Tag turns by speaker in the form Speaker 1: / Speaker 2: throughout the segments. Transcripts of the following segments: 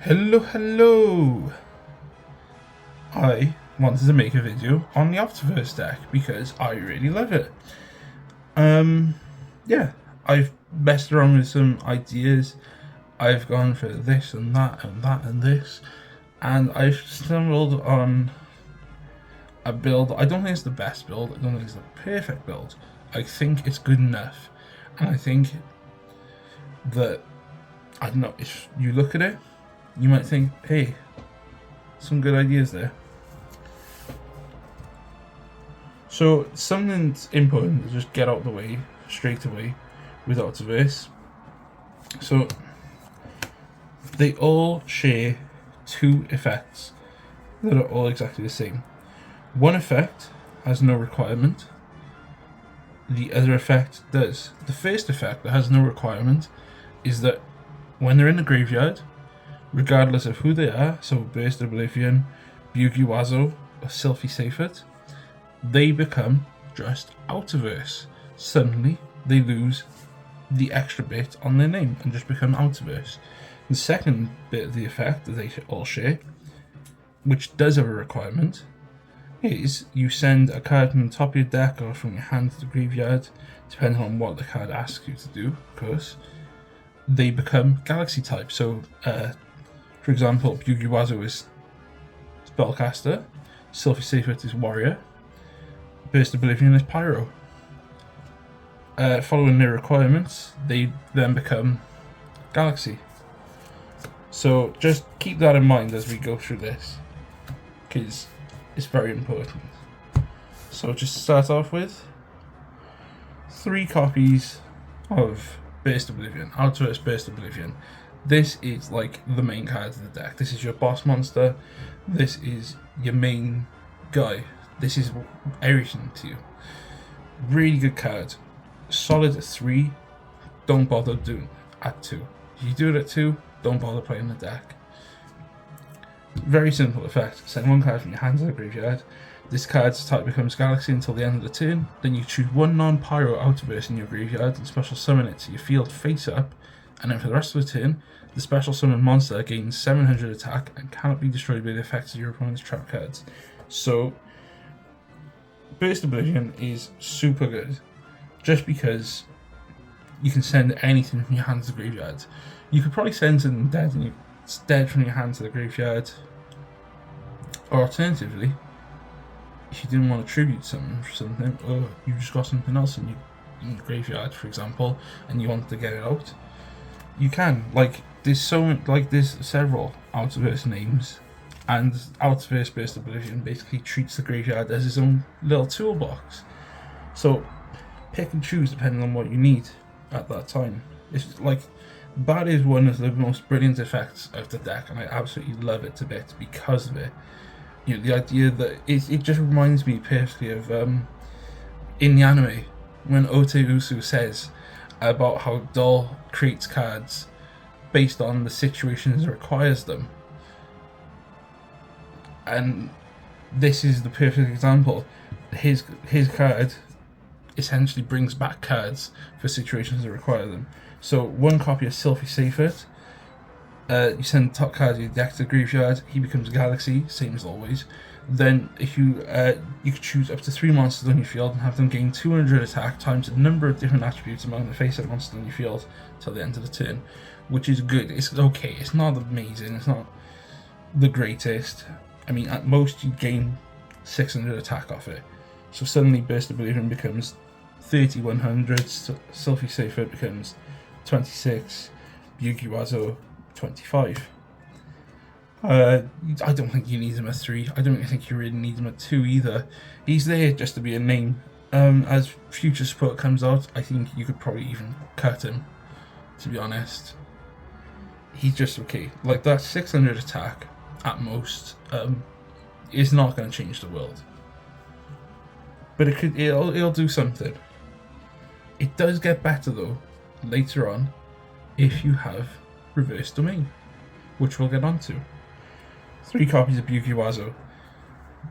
Speaker 1: Hello! I wanted to make a video on the OuTerverSe deck because I really love it. Yeah, I've messed around with some ideas. I've gone for this and that and that and this, and I've stumbled on a build. I don't think it's the best build, I don't think it's the perfect build. I think it's good enough, and I think that, I don't know, if you look at it, you might think, hey, some good ideas there. So something that's important to just get out of the way straight away with OuTerverSe. So they all share two effects that are all exactly the same. One effect has no requirement, the other effect does. The first effect that has no requirement is that when they're in the graveyard, regardless of who they are, so Burst Oblivion, Yugioh, or Sylphie Seyfert, they become just OuTerverSe. Suddenly, they lose the extra bit on their name and just become OuTerverSe. The second bit of the effect that they all share, which does have a requirement, is you send a card from the top of your deck or from your hand to the graveyard, depending on what the card asks you to do, of course. They become Galaxy type. So, for example, Yugioh is Spellcaster, Sylphie Seyfert is Warrior, Burst Oblivion is Pyro. Following their requirements, they then become Galaxy. So just keep that in mind as we go through this, because it's very important. So just start off with 3 copies of Burst Oblivion, OuTerverSe Burst Oblivion. This is like the main card of the deck. This is your boss monster. This is your main guy. This is everything to you. Really good card. Solid at 3. Don't bother doing it at 2. If you do it at 2, don't bother playing the deck. Very simple effect. Send one card from your hand to the graveyard. This card's type becomes Galaxy until the end of the turn. Then you choose one non-pyro OuTerverSe in your graveyard and special summon it to your field face up. And then for the rest of the turn, the special summon monster gains 700 attack and cannot be destroyed by the effects of your opponent's trap cards. So, Burst Oblivion is super good, just because you can send anything from your hand to the graveyard. You could probably send something dead from your hand to the graveyard, or alternatively, if you didn't want to tribute something, or you just got something else in your graveyard, for example, and you wanted to get it out, you can. There's several OuTerverSe names, and OuTerverSe Burst Oblivion basically treats the graveyard as its own little toolbox. So pick and choose depending on what you need at that time. It's like, that is one of the most brilliant effects of the deck, and I absolutely love it to bits because of it. You know, the idea that it just reminds me perfectly of in the anime when OuTerverSe says about how Doll creates cards based on the situations it requires them. And this is the perfect example. His card essentially brings back cards for situations that require them. So one copy of Sylphie Seyfert, you send the top card of your deck to the graveyard, he becomes Galaxy, same as always. Then if you could choose up to 3 monsters on your field and have them gain 200 attack times the number of different attributes among the face-up monsters on your field till the end of the turn, which is good. It's okay, it's not amazing, it's not the greatest. I mean, at most you gain 600 attack off it. So suddenly Burst Oblivion becomes 3100, Sylphie Seyfert becomes 26, Yugioh 25. I don't think you need him at 3. I don't think you really need him at 2 either. He's there just to be a name. As future support comes out, I think you could probably even cut him, to be honest. He's just okay. Like, that 600 attack at most is not going to change the world, but it'll do something. It does get better though later on if you have Reverse Domain, which we'll get onto. 3 copies of Yugioh.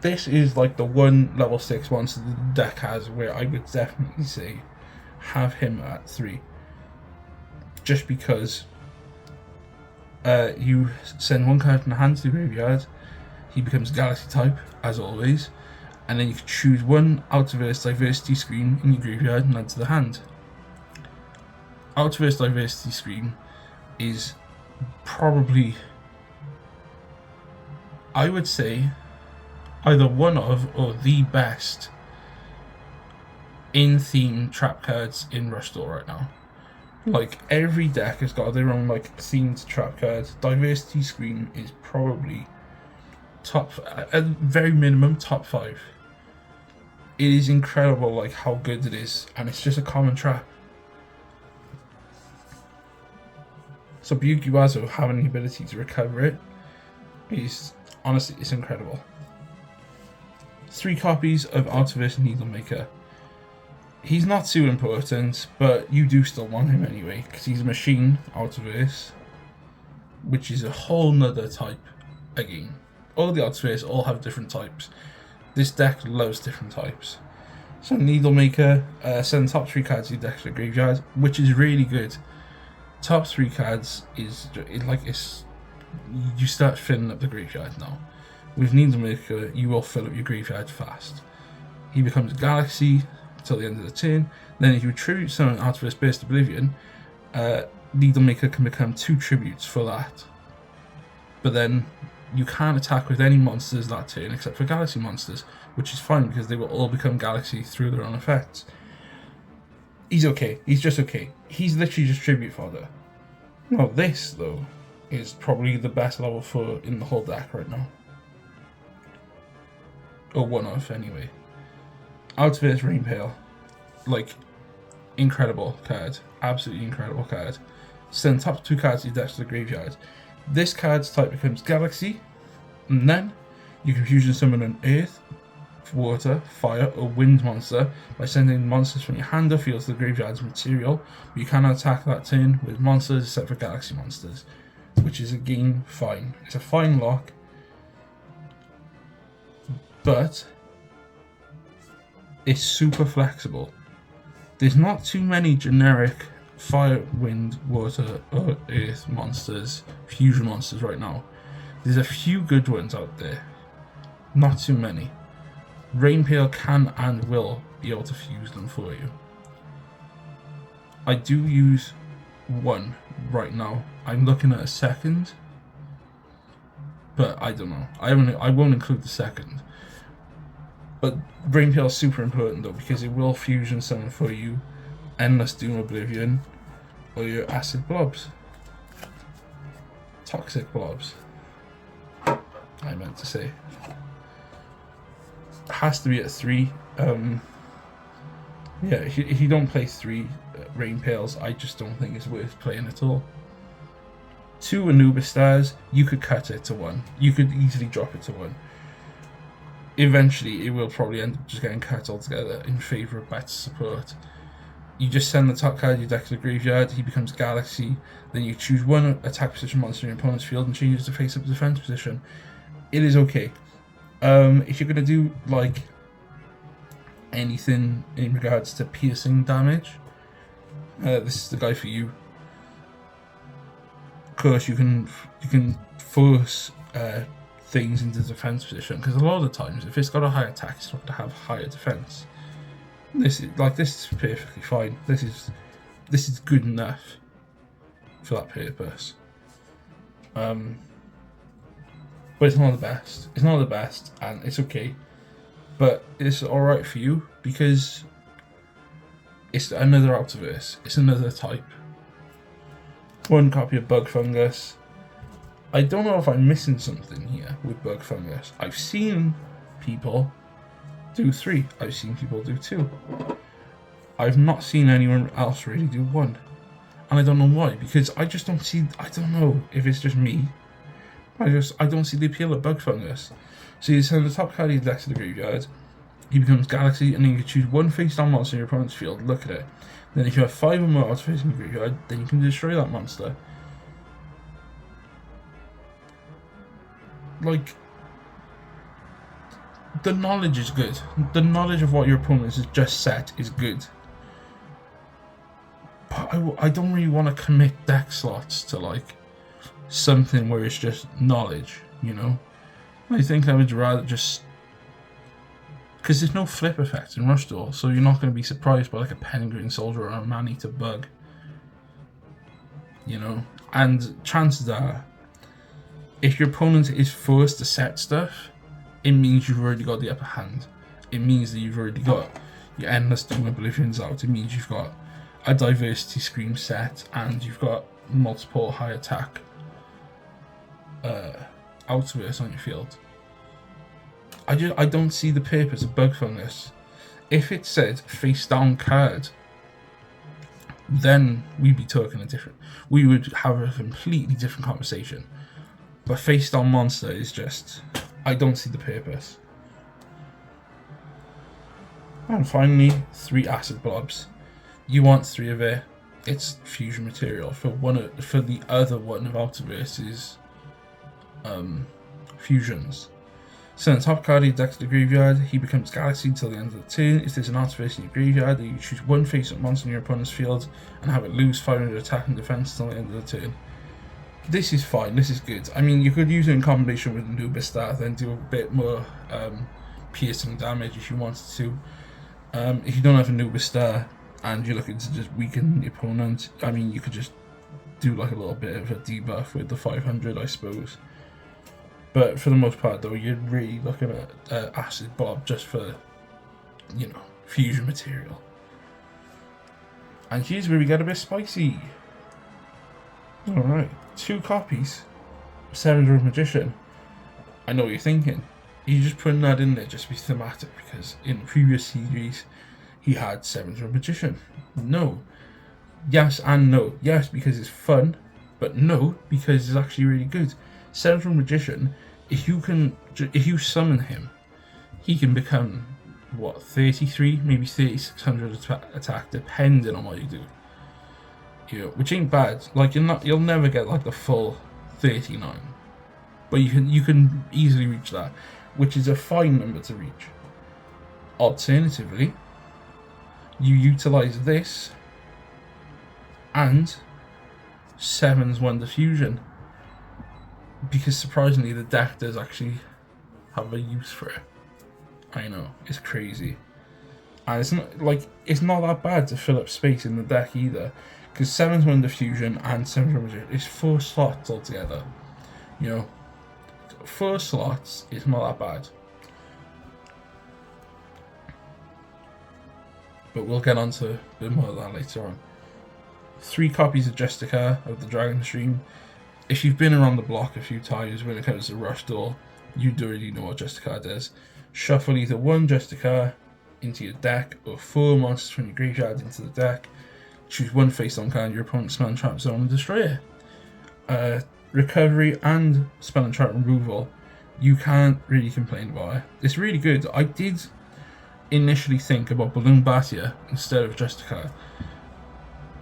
Speaker 1: This is like the one level 6 monster the deck has where I would definitely say have him at 3, just because You send one card from the hand to the graveyard. He becomes Galaxy type, as always. And then you can choose one OuTerverSe Diversity screen in your graveyard and add to the hand. OuTerverSe Diversity screen is probably, I would say, either one of or the best in-theme trap cards in Rush Duel right now. Like, every deck has got their own like themed trap card. Diversity screen is probably top, at very minimum, top 5. It is incredible like how good it is, and it's just a common trap. So Yugioh having the ability to recover it is, honestly, it's incredible. 3 copies of OuTerverSe Needlemaker. He's not too important, but you do still want him anyway, because he's a machine OuTerverSe, which is a whole nother type again. All the OuTerverSe all have different types. This deck loves different types. So Needlemaker, send top 3 cards to your deck to the graveyard, which is really good. Top 3 cards is you start filling up the graveyard now. With Needlemaker, you will fill up your graveyard fast. He becomes Galaxy till the end of the turn. Then if you tribute summon OuTerverSe Burst Oblivion, Needlemaker can become 2 tributes for that. But then you can't attack with any monsters that turn except for Galaxy monsters, which is fine because they will all become Galaxy through their own effects. He's okay. He's just okay. He's literally just tribute fodder. Now this, though, is probably the best level 4 in the whole deck right now. Or one of, anyway. OuTerverSe Rainpale. Like, incredible card. Absolutely incredible card. Send top 2 cards to your deck to the graveyard. This card's type becomes Galaxy, and then you can fusion summon an Earth, Water, Fire, or Wind monster by sending monsters from your hand or field to the graveyard's material, but you cannot attack that turn with monsters except for Galaxy monsters, which is again fine. It's a fine lock, but it's super flexible. There's not too many generic Fire, Wind, Water, or Earth monsters, fusion monsters right now. There's a few good ones out there, not too many. Rainpale can and will be able to fuse them for you. I do use one right now. I'm looking at a second, but I don't know. I won't include the second. But Rainpale is super important though, because it will fusion summon for you Endless Doom Oblivion or your Acid Blobs. Toxic Blobs, I meant to say. Has to be at 3. Yeah, if you don't play 3 Rainpales, I just don't think it's worth playing at all. 2 Anubis Stars, you could cut it to 1. You could easily drop it to 1. Eventually, it will probably end up just getting cut altogether in favour of better support. You just send the top card of your deck to the graveyard, he becomes Galaxy, then you choose one attack position monster in your opponent's field and changes to face up defense position. It is okay. If you're going to do like anything in regards to piercing damage, this is the guy for you. Of course, you can force things into defense position, because a lot of the times, if it's got a high attack, it's not going to have higher defense. This is perfectly fine. This is good enough for that purpose. But it's not the best. It's not the best, and it's okay. But it's alright for you because it's another OuTerverSe. It's another type. 1 copy of Bug Fungus. I don't know if I'm missing something here with Bug Fungus. I've seen people do 3. I've seen people do 2. I've not seen anyone else really do 1. And I don't know why, because I just don't see, I don't know if it's just me. I don't see the appeal of Bug Fungus. So you send the top card of your deck to the graveyard, he becomes Galaxy, and then you can choose 1 face down monster in your opponent's field, look at it. Then if you have 5 or more OuTerverSe in the graveyard, then you can destroy that monster. Like, the knowledge is good. The knowledge of what your opponent has just set is good. But I don't really want to commit deck slots to like something where it's just knowledge, you know. I think I would rather just, because there's no flip effect in Rush Duel, so you're not going to be surprised by like a Peregrine Soldier or a Man-Eater Bug, you know. And chances are, if your opponent is forced to set stuff, it means you've already got the upper hand. It means that you've already got your Endless Doom Oblivions out. It means you've got a Diversity Scream set, and you've got multiple high attack OuTerverSe on your field. I don't see the purpose of Bug Fungus. If it said face down card, then we'd be talking we would have a completely different conversation. But face down monster is just, I don't see the purpose. And finally, 3 acid blobs. You want 3 of it. It's fusion material for the other one of OuTerverSe's fusions. Send the top card of your deck to the graveyard. He becomes Galaxy until the end of the turn. If there's an OuTerverSe in your graveyard, you choose 1 face-up monster in your opponent's field and have it lose 500 attack and defense until the end of the turn. This is fine. This is good. I mean, you could use it in combination with Nubistar, then do a bit more piercing damage if you wanted to. If you don't have a Nubistar and you're looking to just weaken the opponent, I mean, you could just do like a little bit of a debuff with the 500, I suppose. But for the most part, though, you're really looking at Acid Blob just for, you know, fusion material. And here's where we get a bit spicy. Alright, 2 copies of Seven's Road Magician. I know what you're thinking. You're just putting that in there just to be thematic, because in the previous series, he had Seven's Road Magician. No. Yes and no. Yes, because it's fun, but no, because it's actually really good. Seven's Road Magician, if you summon him, he can become, what, 33, maybe 3600 attack, depending on what you do. You know, which ain't bad. Like, you'll never get like the full 39, but you can easily reach that, which is a fine number to reach. Alternatively, you utilize this and 7's Wonder Fusion, because surprisingly the deck does actually have a use for it. I know, it's crazy. And it's not that bad to fill up space in the deck either, because 7's Wonder Fusion and 7's Wonder Fusion is 4 slots altogether. You know, 4 slots is not that bad. But we'll get onto a bit more of that later on. 3 copies of Justicar of the Dragon Stream. If you've been around the block a few times when it comes to Rush Duel, you already know what Justicar does. Shuffle either 1 Justicar into your deck or 4 monsters from your graveyard into the deck. Choose 1 face-down card in your opponent's spell and trap zone and destroy it. Recovery and spell and trap removal, you can't really complain about it. It's really good. I did initially think about Balloon Batia instead of Justicar.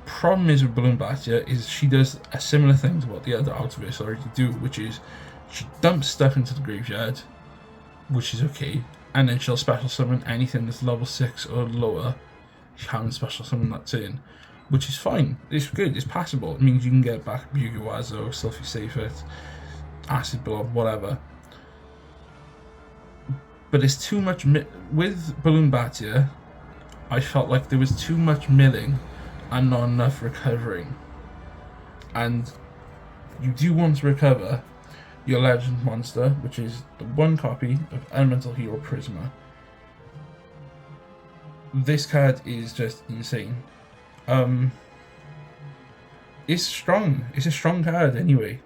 Speaker 1: Problem is with Balloon Batia is she does a similar thing to what the other OuTerverSe already do, which is she dumps stuff into the graveyard, which is okay, and then she'll special summon anything that's level 6 or lower. She can special summon that turn, which is fine. It's good, it's passable. It means you can get back Yugioh, Sylphie Safet, Acid Blob, whatever. But it's too much with Balloon Batia. I felt like there was too much milling and not enough recovering. And you do want to recover your Legend monster, which is the 1 copy of Elemental Hero Prisma. This card is just insane. It's strong. It's a strong card anyway.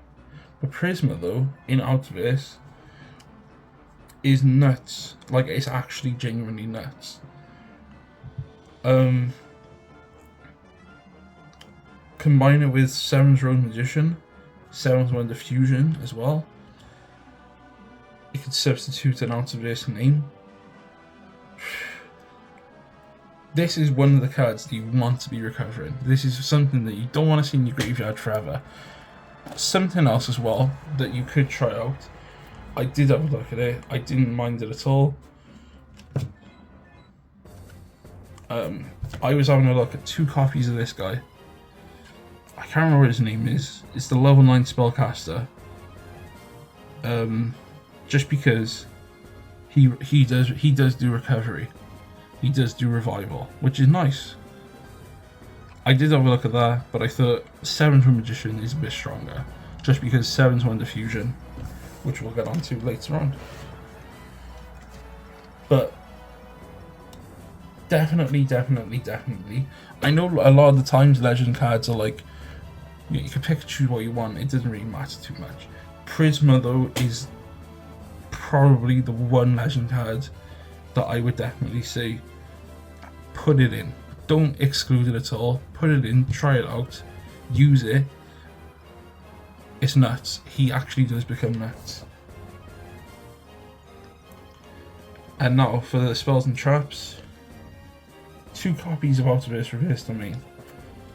Speaker 1: But Prisma, though, in OuTerverSe, is nuts. Like, it's actually genuinely nuts. Combine it with 7's Road Magician, 7's Wonder Fusion as well. You could substitute an OuTerverSe name. This is one of the cards that you want to be recovering. This is something that you don't want to see in your graveyard forever. Something else as well that you could try out. I did have a look at it. I didn't mind it at all. I was having a look at 2 copies of this guy. I can't remember what his name is. It's the level 9 spellcaster. Just because he does do recovery, he does do revival, which is nice. I did have a look at that, but I thought 7's Magician is a bit stronger, just because 7's Wonder Fusion, which we'll get onto later on. But definitely. I know a lot of the times legend cards are like, you can pick and choose what you want. It doesn't really matter too much. Prisma though is probably the one legend card that I would definitely say put it in. Don't exclude it at all. Put it in, try it out, use it. It's nuts. He actually does become nuts. And now for the spells and traps. 2 copies of OuTerverSe Reverse Domain.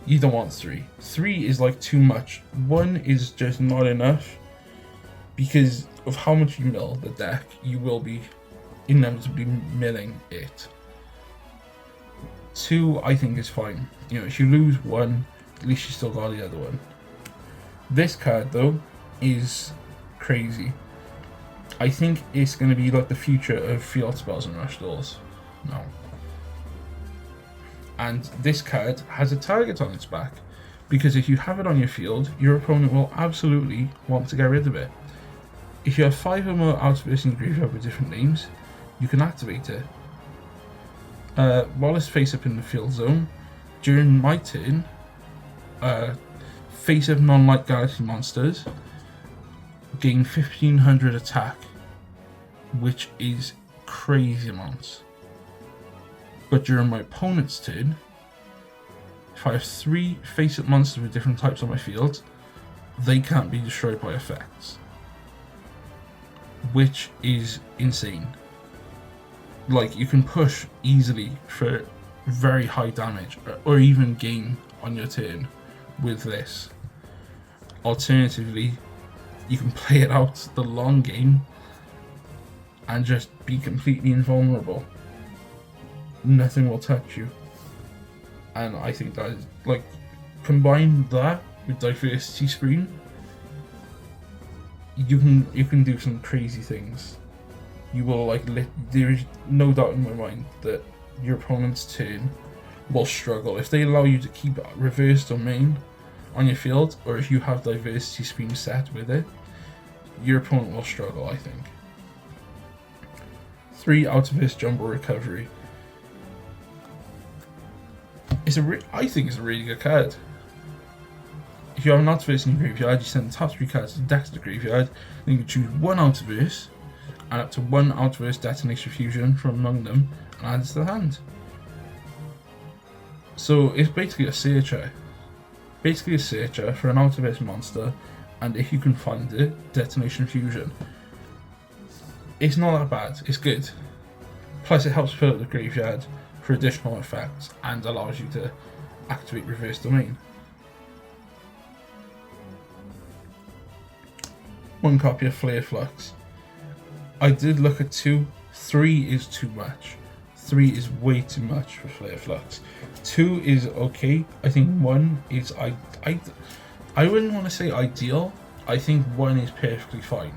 Speaker 1: You don't want 3. 3 is like too much. 1 is just not enough. Because of how much you mill the deck, you will be inevitably milling it. 2, I think, is fine. You know, if you lose 1, at least you still got the other one. This card, though, is crazy. I think it's going to be like the future of field spells and rush duels now. And this card has a target on its back, because if you have it on your field, your opponent will absolutely want to get rid of it. If you have 5 or more OuTerverSe in your graveyard with different names, you can activate it. While it's face up in the field zone, during my turn, face up non-light galaxy monsters gain 1500 attack, which is crazy amounts. But during my opponent's turn, if I have 3 face up monsters with different types on my field, they can't be destroyed by effects, which is insane. Like, you can push easily for very high damage, or even gain on your turn with this. Alternatively, you can play it out the long game and just be completely invulnerable. Nothing will touch you. And I think that is, like, combine that with Diversity Screen, you can do some crazy things. You will, like, there is no doubt in my mind that your opponent's turn will struggle if they allow you to keep Reverse Domain on your field, or if you have Diversity Screen set with it. Your opponent will struggle, I think. 3 OuTerverSe Jumbo Recovery. I think it's a really good card. If you have an OuTerverSe in your graveyard, you send the top 3 cards to the deck to the graveyard, then you can choose 1 OuTerverSe and up to 1 OuTerverSe Detonation Fusion from among them and add it to the hand. So it's basically a searcher. Basically a searcher for an OuTerverSe monster, and if you can find it, Detonation Fusion. It's not that bad, it's good. Plus it helps fill up the graveyard for additional effects and allows you to activate Reverse Domain. 1 copy of Flare Flux. I did look at 2. 3 is too much. 3 is way too much for Flare Flux. 2 is okay. I think 1 is I wouldn't want to say ideal. I think 1 is perfectly fine.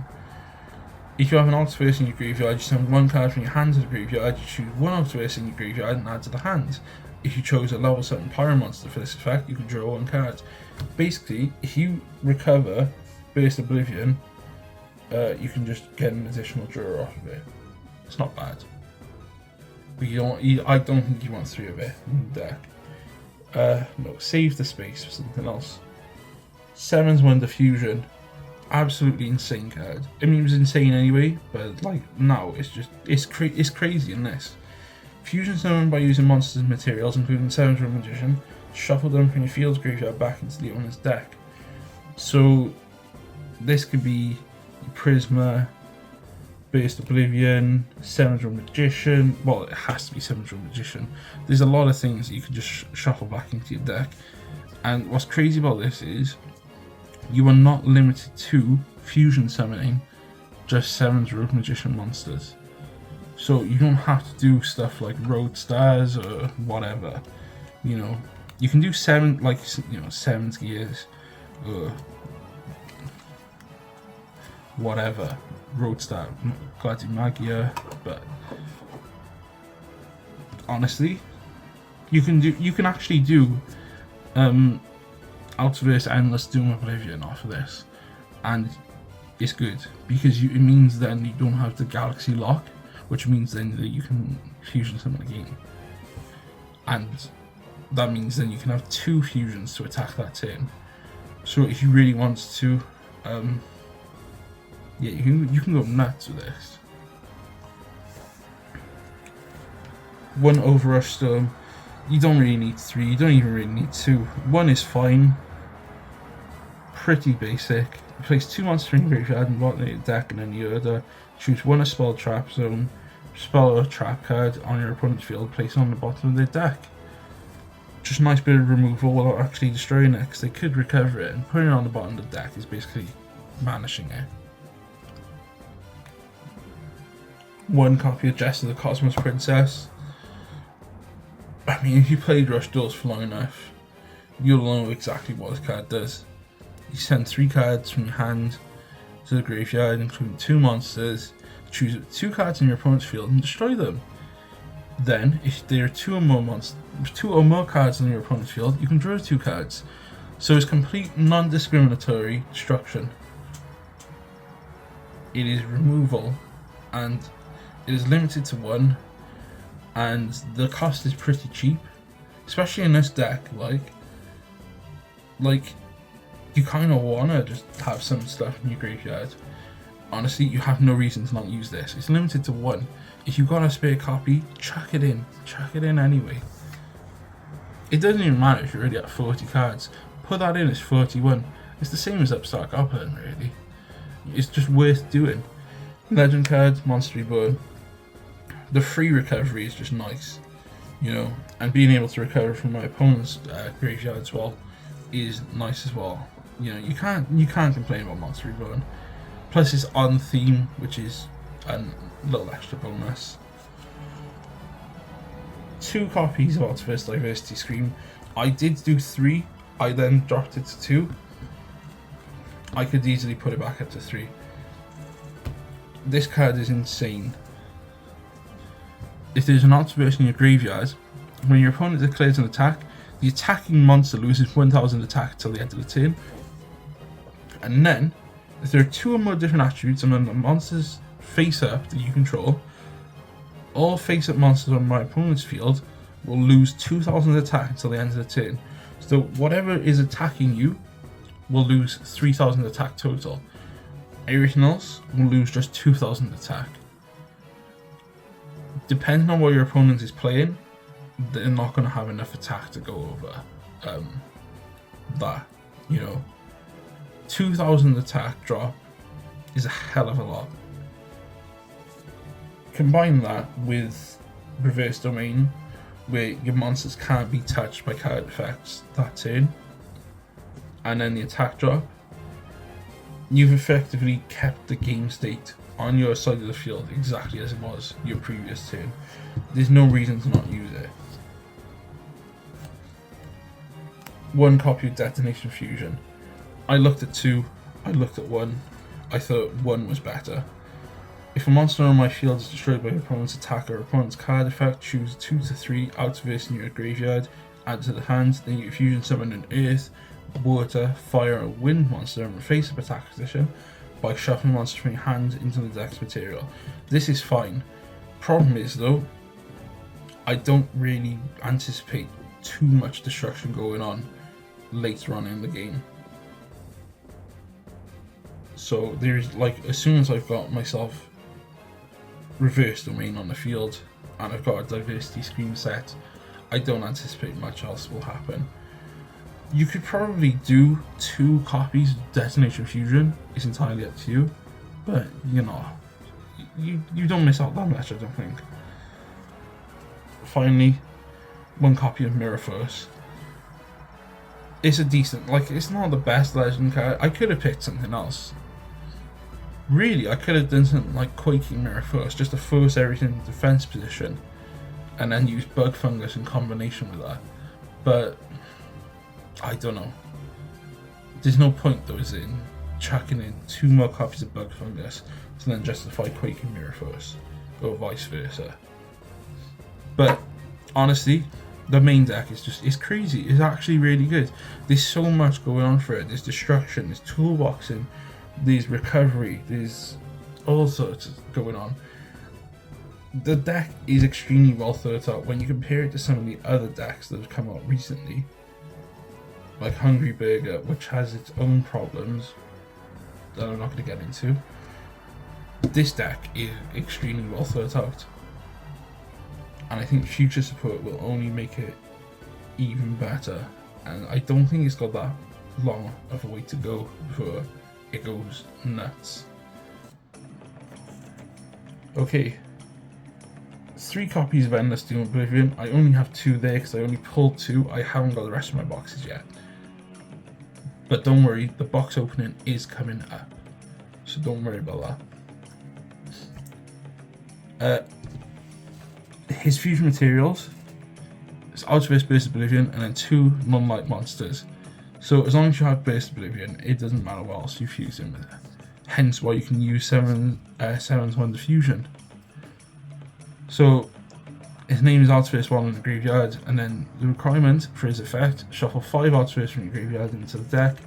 Speaker 1: If you have an OuTerverSe in your graveyard, you send 1 card from your hand to the graveyard, you choose 1 OuTerverSe in your graveyard and add to the hand. If you chose a level 7 Pyro monster for this effect, you can draw 1 card. Basically, if you recover Burst Oblivion, you can just get an additional draw off of it. It's not bad. But I don't think you want 3 of it in the deck. No, save the space for something else. 7's Wonder Fusion. Absolutely insane card. I mean, it was insane anyway, but like now it's crazy in this. Fusion summon by using monsters and materials, including 7's Magician. Shuffle them from your field's graveyard back into the owner's deck. So this could be Prisma, Burst Oblivion, 7's Magician. Well, it has to be 7's Magician. There's a lot of things that you can just shuffle back into your deck. And what's crazy about this is you are not limited to fusion summoning just 7's Rogue Magician monsters. So you don't have to do stuff like Road Stars or whatever. You know, You can do 7, like, you know, 7 gears, whatever, Roadstar, Gladimagia, but honestly, you can actually do OuTerverSe Endless Doom Oblivion off of this, and it's good because it means then you don't have the Galaxy lock, which means then that you can fusion summon again, and that means then you can have 2 fusions to attack that turn. So if you really want to, yeah, you can go nuts with this. 1 over Rush Storm. You don't really need 3. You don't even really need 2. 1 is fine. Pretty basic. Place 2 monsters in your graveyard and bottom of your deck, and then you either choose 1 a spell trap zone, spell or trap card on your opponent's field, place it on the bottom of their deck. Just a nice bit of removal without actually destroying it, because they could recover it, and putting it on the bottom of the deck is basically banishing it. 1 copy of Jester the Cosmos Princess. I mean, if you played Rush Duels for long enough, you'll know exactly what this card does. You send 3 cards from your hand to the graveyard, including 2 monsters, choose 2 cards in your opponent's field and destroy them. Then, if there are 2 or more cards in your opponent's field, you can draw 2 cards. So it's complete non-discriminatory destruction. It is removal, and it is limited to 1, and the cost is pretty cheap, especially in this deck. Like you kind of wanna just have some stuff in your graveyard. Honestly, you have no reason to not use this. It's limited to 1. If you've got a spare copy, chuck it in anyway. It doesn't even matter if you're already at 40 cards. Put that in as 41. It's the same as Upstart Goblin, really. It's just worth doing. Legend card, Monster Reborn. The free recovery is just nice, you know, and being able to recover from my opponent's graveyard as well is nice as well. You know, you can't complain about Monster Reborn. Plus, it's on theme, which is a little extra bonus. 2 copies of OuTerverSe Diversity Scream. I did do 3. I then dropped it to 2. I could easily put it back up to 3. This card is insane. If there's an OuTerverSe in your graveyard, when your opponent declares an attack, the attacking monster loses 1000 attack until the end of the turn. And then, if there are 2 or more different attributes among the monsters face up that you control, all face up monsters on my opponent's field will lose 2000 attack until the end of the turn. So whatever is attacking you will lose 3000 attack total. Everything else will lose just 2000 attack. Depending on what your opponent is playing, they're not going to have enough attack to go over that, you know. 2000 attack drop is a hell of a lot. Combine that with Reverse Domain, where your monsters can't be touched by card effects that turn, and then the attack drop, you've effectively kept the game state on your side of the field exactly as it was your previous turn. There's no reason to not use it. 1 copy of Detonation Fusion. I looked at 2, I looked at 1, I thought 1 was better. If a monster on my field is destroyed by your opponent's attack or opponent's card effect, choose 2 to 3 OuTerverSe in your graveyard, add to the hand, then you fusion summon an earth, water, fire, or wind monster in face up attack position by shuffling monsters from your hand into the deck's material. This is fine. Problem is though, I don't really anticipate too much destruction going on later on in the game. So there's like, as soon as I've got myself Reverse Domain on the field and I've got a Diversity Scream set, I don't anticipate much else will happen. You could probably do 2 copies of Detonation Fusion, it's entirely up to you, but you know, you don't miss out that much, I don't think. Finally, 1 copy of Mirror Force. It's a decent, like, it's not the best legend card. I could have picked something else. Really, I could have done something like Quaking Mirror Force, just to force everything in defense position, and then use Bug Fungus in combination with that. But I don't know. There's no point though, is in chucking in 2 more copies of Bug Fungus to then justify Quaking Mirror Force, or vice versa. But honestly, the main deck it's crazy. It's actually really good. There's so much going on for it. There's destruction, there's toolboxing, there's recovery, there's all sorts going on. The deck is extremely well thought out when you compare it to some of the other decks that have come out recently, like Hungry Burger, which has its own problems that I'm not going to get into. This deck is extremely well thought out, and I think future support will only make it even better, and I don't think it's got that long of a way to go before it goes nuts. Okay, 3 copies of Endless Doom Oblivion. I only have 2 there because I only pulled 2. I haven't got the rest of my boxes yet. But don't worry, the box opening is coming up, so don't worry about that. His fusion materials is OuTerverSe Burst Oblivion and then 2 non-light monsters. So as long as you have Burst Oblivion, it doesn't matter what else you fuse in with it. Hence why you can use 7's Wonder Fusion. So his name is OuTerverSe while in the graveyard, and then the requirement for his effect: shuffle 5 OuTerverSe from your graveyard into the deck.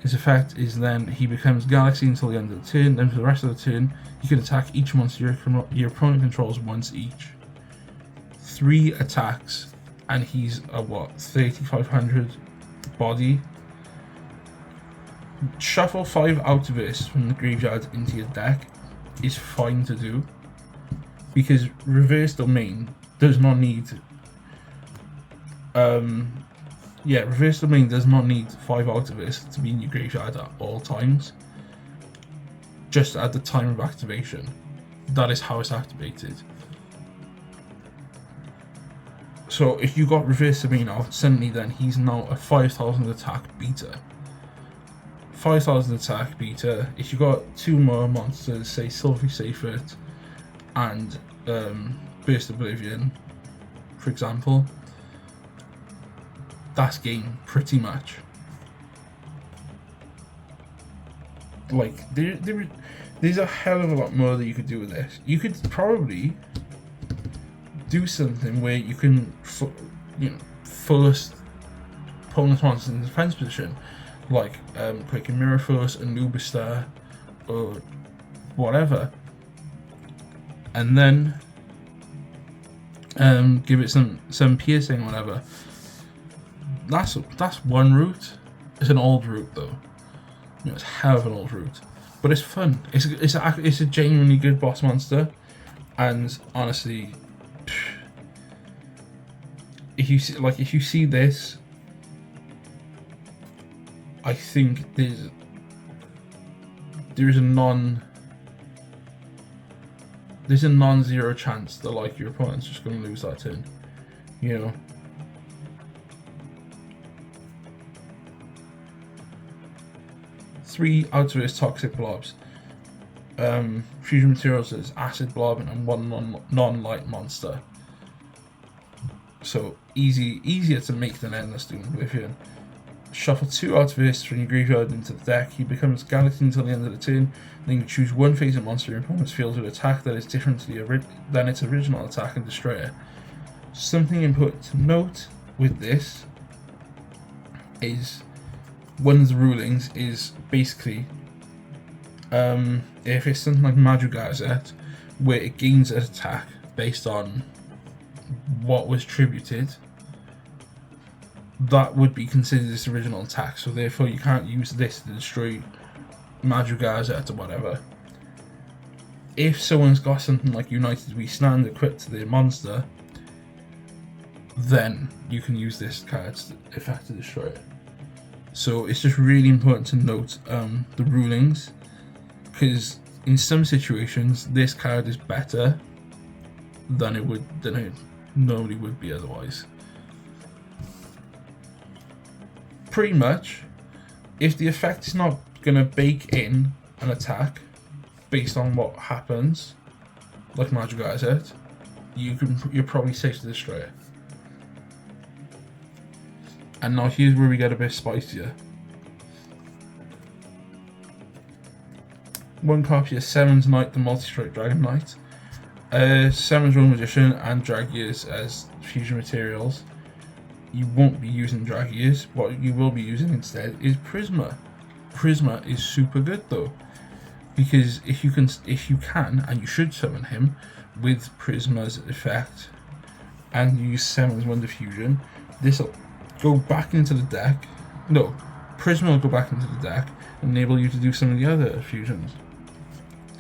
Speaker 1: His effect is then he becomes Galaxy until the end of the turn. Then for the rest of the turn, you can attack each monster your opponent controls once each. 3 attacks, and he's a 3500 body. Shuffle 5 OuTerverSe from the graveyard into your deck is fine to do, because Reverse Domain does not need Reverse Domain does not need 5 OuTerverSe to be in your graveyard at all times, just at the time of activation. That is how it's activated. So if you got Reverse Domain out, suddenly then he's now a 5000 attack beater. 5000 attack beater. If you got 2 more monsters, say Silvery Seyfert and Burst Oblivion, for example, that's game pretty much. Like there's a hell of a lot more that you could do with this. You could probably do something where you can force opponent's monsters in defense position, like Quaking Mirror Force, Anubistar, or whatever, and then give it some piercing, whatever. That's one route. It's an old route though. It's a hell of an old route, but it's fun. It's a genuinely good boss monster, and honestly, if you see this, I think there's a non-zero chance that your opponent's just going to lose that turn, you know. Three OuTerverSe Toxic Blobs. Fusion materials is Acid Blob and 1 non-light monster. So easier to make than Endless Doom Oblivion. Shuffle 2 OuTerverSe from your graveyard into the deck. He becomes Galaxy until the end of the turn. Then you choose 1 phase-up monster your opponent's field with attack that is different to than its original attack and destroy it. Something important to note with this is one of the rulings is basically if it's something like Madrugazet, where it gains an attack based on what was tributed, that would be considered its original attack, so therefore you can't use this to destroy Madrugazet or whatever. If someone's got something like United We Stand equipped to their monster, then you can use this card's effect to destroy it. So it's just really important to note the rulings, because in some situations this card is better than it normally would be otherwise. Pretty much, if the effect is not going to bake in an attack based on what happens, like Madrugazet, you're probably safe to destroy it. And now here's where we get a bit spicier. 1 copy of Seven's Knight, the Multi-Strike Dragon Knight. Seven's Royal Magician and Drag Gears as fusion materials. You won't be using Drag Gears. What you will be using instead is Prisma. Prisma is super good though, because if you can, and you should summon him with Prisma's effect, and use Seven's Wonder Fusion, this will go back into the deck. No, Prisma will go back into the deck and enable you to do some of the other fusions.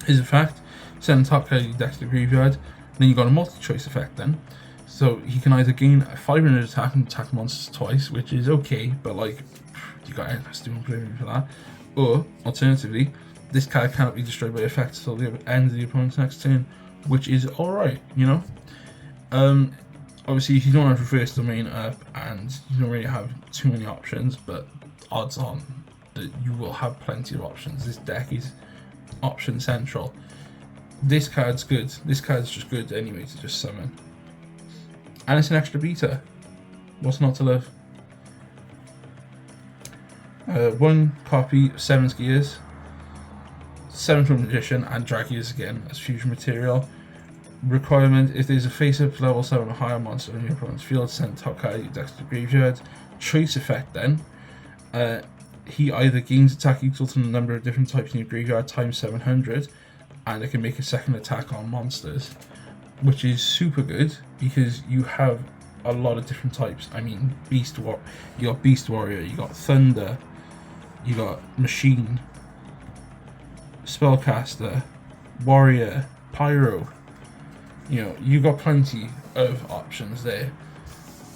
Speaker 1: His effect, send top card of your deck to the graveyard, then you got a multi-choice effect then. So he can either gain a 500 attack and attack monsters twice, which is okay, but like, you got endless doom oblivion for that. Or, alternatively, this card cannot be destroyed by effects until the end of the opponent's next turn, which is alright, you know? Obviously, you don't have reverse domain up, and you don't really have too many options, but odds on that you will have plenty of options. This deck is option central. This card's good. This card's just good anyway to just summon. And it's an extra beta. What's not to love? 1 copy of Seven's Gears, 7th Magician, and Drag Gears again as fusion material. Requirement: if there's a face-up level 7 or higher monster on your opponent's field, send top card of your deck to the graveyard. Choice effect then. He either gains attack equal to the number of different types in your graveyard times 700, and it can make a second attack on monsters, which is super good because you have a lot of different types. I mean, you got Beast Warrior, you got Thunder, you got Machine, Spellcaster, Warrior, Pyro. You know, you got plenty of options there.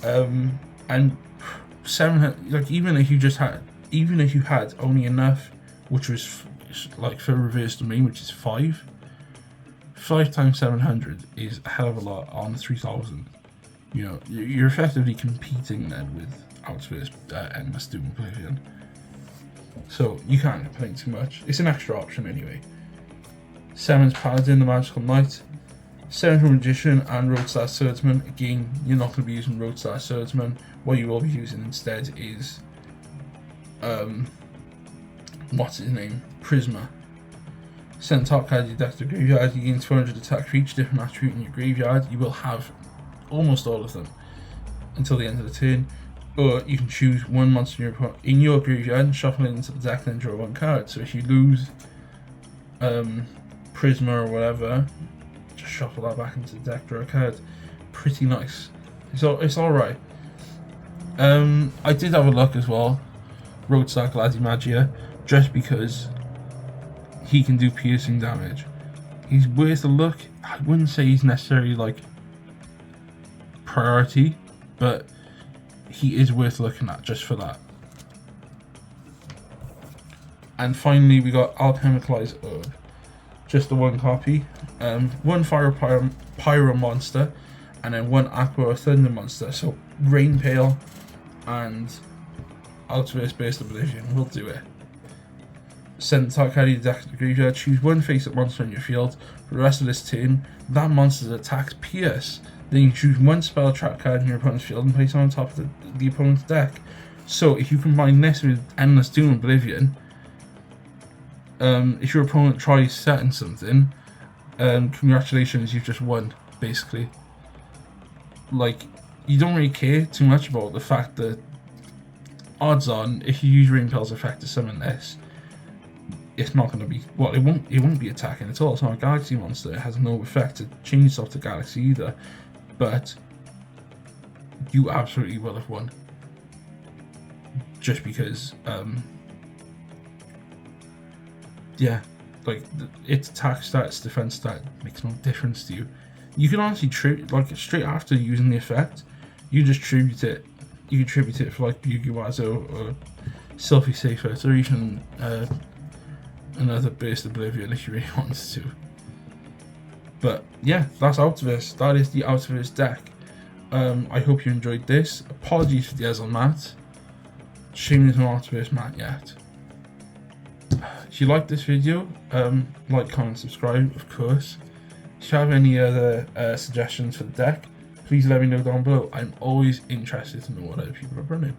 Speaker 1: And 700, like, even if you had only enough, which was like for reverse domain, which is 5 times 700 is a hell of a lot on 3000. You know, you're effectively competing then with OuTerverSe Endless Doom Oblivion. So you can't complain too much. It's an extra option anyway. 7's Paladin, the Magical Knight. 7th Magician and Roadstar Swordsman. Again, you're not going to be using Roadstar Swordsman. What you will be using instead is what's his name? Prisma. Send top card of your deck to the graveyard. You gain 200 attack for each different attribute in your graveyard. You will have almost all of them until the end of the turn. Or you can choose one monster in your graveyard, shuffle it into the deck, then draw 1 card. So if you lose Prisma or whatever, just shuffle that back into the deck, draw a card. Pretty nice. It's alright. I did have a look as well. Roadstar Gladimagia, just because he can do piercing damage. He's worth a look. I wouldn't say he's necessarily like priority, but he is worth looking at just for that. And finally, we got Alchemicalized Herb, just the 1 copy. 1 Fire Pyro monster, and then 1 Aqua or Thunder monster. So Rain Pale and OuTerverSe Burst Oblivion will do it. Send the top card of your deck to the graveyard. Choose 1 face-up monster on your field. For the rest of this turn, that monster's attacks pierce. Then you choose 1 spell trap card in your opponent's field and place it on top of the opponent's deck. So if you combine this with Endless Doom Oblivion, if your opponent tries setting something, congratulations, you've just won, basically. Like, you don't really care too much about the fact that odds on, if you use Rainpale's effect to summon this, it's not going to be, well, it won't be attacking at all. It's not a Galaxy monster. It has no effect to change itself to Galaxy either. But you absolutely will have won. Just because, yeah, like, its attack stat, its defense stat makes no difference to you. You can honestly like, straight after using the effect, you just tribute it. You can tribute it for like Yugioh or Sylphie Safer, or even another Burst Oblivion if you really wanted to. But yeah, that's OuTerverSe. That is the OuTerverSe deck. I hope you enjoyed this. Apologies for the Ezel mat. Shame there's no OuTerverSe mat yet. If you like this video, like, comment, subscribe, of course. If you have any other suggestions for the deck, please let me know down below. I'm always interested to know what other people are running.